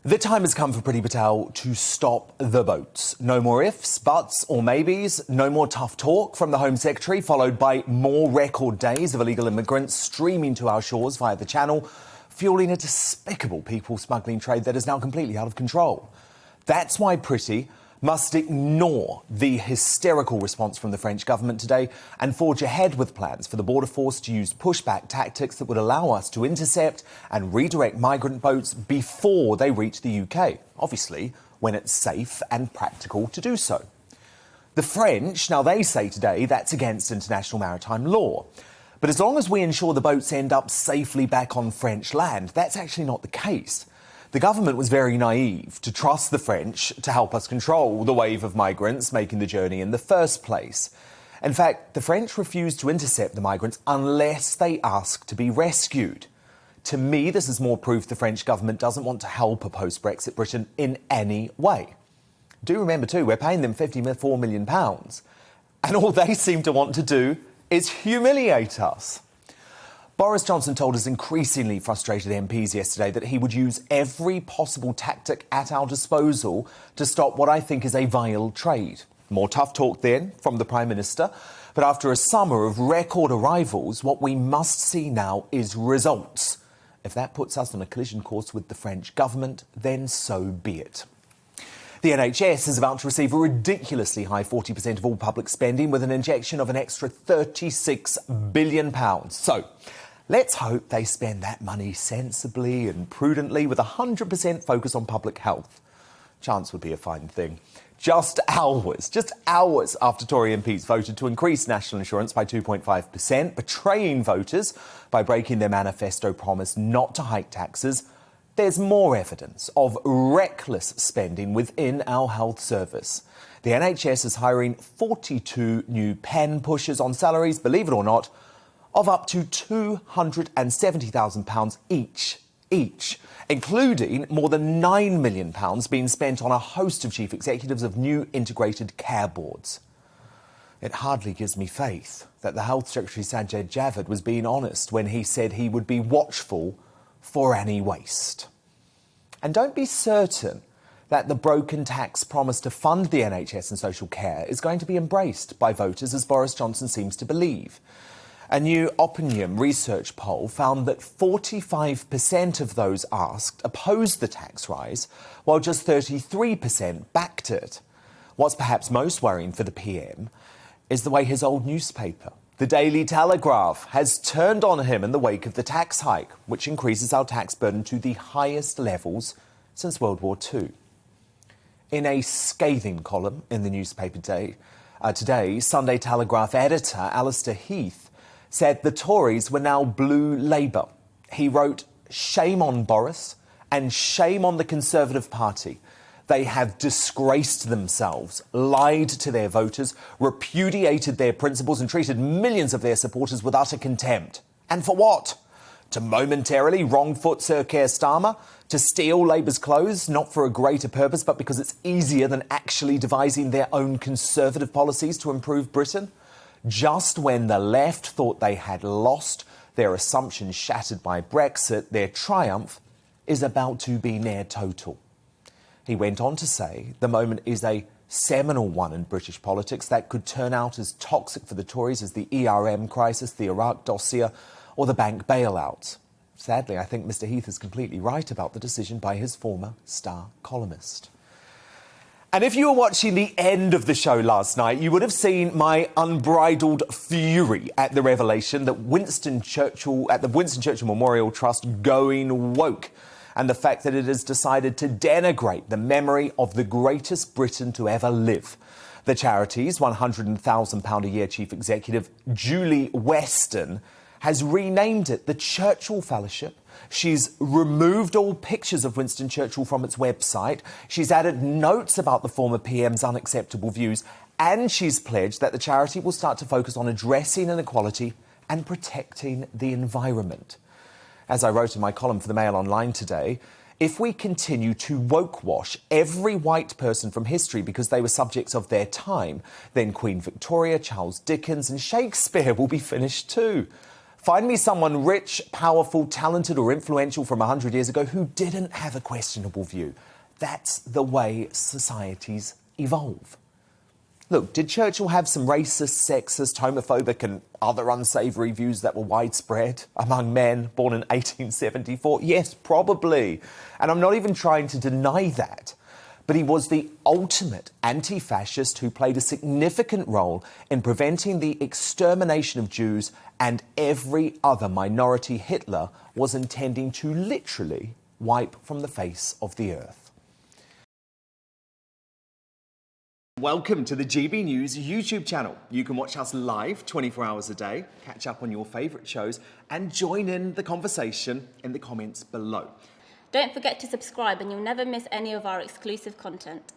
The time has come for Priti Patel to stop the boats. No more ifs, buts or maybes. No more tough talk from the Home Secretary, followed by more record days of illegal immigrants streaming to our shores via the Channel, fueling a despicable people smuggling trade that is now completely out of control. That's why Priti must ignore the hysterical response from the French government today and forge ahead with plans for the border force to use pushback tactics that would allow us to intercept and redirect migrant boats before they reach the UK, obviously when it's safe and practical to do so. The French, now they say today that's against international maritime law. But as long as we ensure the boats end up safely back on French land, that's actually not the case. The government was very naive to trust the French to help us control the wave of migrants making the journey in the first place. In fact, the French refused to intercept the migrants unless they asked to be rescued. To me, this is more proof the French government doesn't want to help a post-Brexit Britain in any way. Do remember too, we're paying them £54 million, and all they seem to want to do is humiliate us. Boris Johnson told his increasingly frustrated MPs yesterday that he would use every possible tactic at our disposal to stop what I think is a vile trade. More tough talk then from the Prime Minister. But after a summer of record arrivals, what we must see now is results. If that puts us on a collision course with the French government, then so be it. The NHS is about to receive a ridiculously high 40% of all public spending with an injection of an extra £36 billion. So let's hope they spend that money sensibly and prudently with 100% focus on public health. Chance would be a fine thing. Just hours after Tory MPs voted to increase national insurance by 2.5%, betraying voters by breaking their manifesto promise not to hike taxes, there's more evidence of reckless spending within our health service. The NHS is hiring 42 new pen pushers on salaries, believe it or not, of up to £270,000 each, including more than £9 million being spent on a host of chief executives of new integrated care boards. It hardly gives me faith that the Health Secretary Sajid Javid was being honest when he said he would be watchful for any waste. And don't be certain that the broken tax promise to fund the NHS and social care is going to be embraced by voters, as Boris Johnson seems to believe. A new Opinion research poll found that 45% of those asked opposed the tax rise, while just 33% backed it. What's perhaps most worrying for the PM is the way his old newspaper, the Daily Telegraph, has turned on him in the wake of the tax hike, which increases our tax burden to the highest levels since World War II. In a scathing column in the newspaper today, Sunday Telegraph editor Alistair Heath said the Tories were now blue Labour. He wrote, "Shame on Boris and shame on the Conservative Party. They have disgraced themselves, lied to their voters, repudiated their principles and treated millions of their supporters with utter contempt. And for what? To momentarily wrong-foot Sir Keir Starmer? To steal Labour's clothes, not for a greater purpose, but because it's easier than actually devising their own Conservative policies to improve Britain? Just when the left thought they had lost, their assumptions shattered by Brexit, their triumph is about to be near total." He went on to say the moment is a seminal one in British politics that could turn out as toxic for the Tories as the ERM crisis, the Iraq dossier or the bank bailouts. Sadly, I think Mr Heath is completely right about the decision by his former star columnist. And if you were watching the end of the show last night, you would have seen my unbridled fury at the revelation that at the Winston Churchill Memorial Trust going woke, and the fact that it has decided to denigrate the memory of the greatest Briton to ever live. The charity's £100,000 a year chief executive, Julie Weston, has renamed it the Churchill Fellowship. She's removed all pictures of Winston Churchill from its website. She's added notes about the former PM's unacceptable views, and she's pledged that the charity will start to focus on addressing inequality and protecting the environment. As I wrote in my column for the Mail Online today, if we continue to woke-wash every white person from history because they were subjects of their time, then Queen Victoria, Charles Dickens and Shakespeare will be finished too. Find me someone rich, powerful, talented or influential from 100 years ago who didn't have a questionable view. That's the way societies evolve. Look, did Churchill have some racist, sexist, homophobic and other unsavoury views that were widespread among men born in 1874? Yes, probably. And I'm not even trying to deny that. But he was the ultimate anti-fascist who played a significant role in preventing the extermination of Jews and every other minority Hitler was intending to literally wipe from the face of the earth. Welcome to the GB News YouTube channel. You can watch us live 24 hours a day, catch up on your favourite shows and join in the conversation in the comments below. Don't forget to subscribe and you'll never miss any of our exclusive content.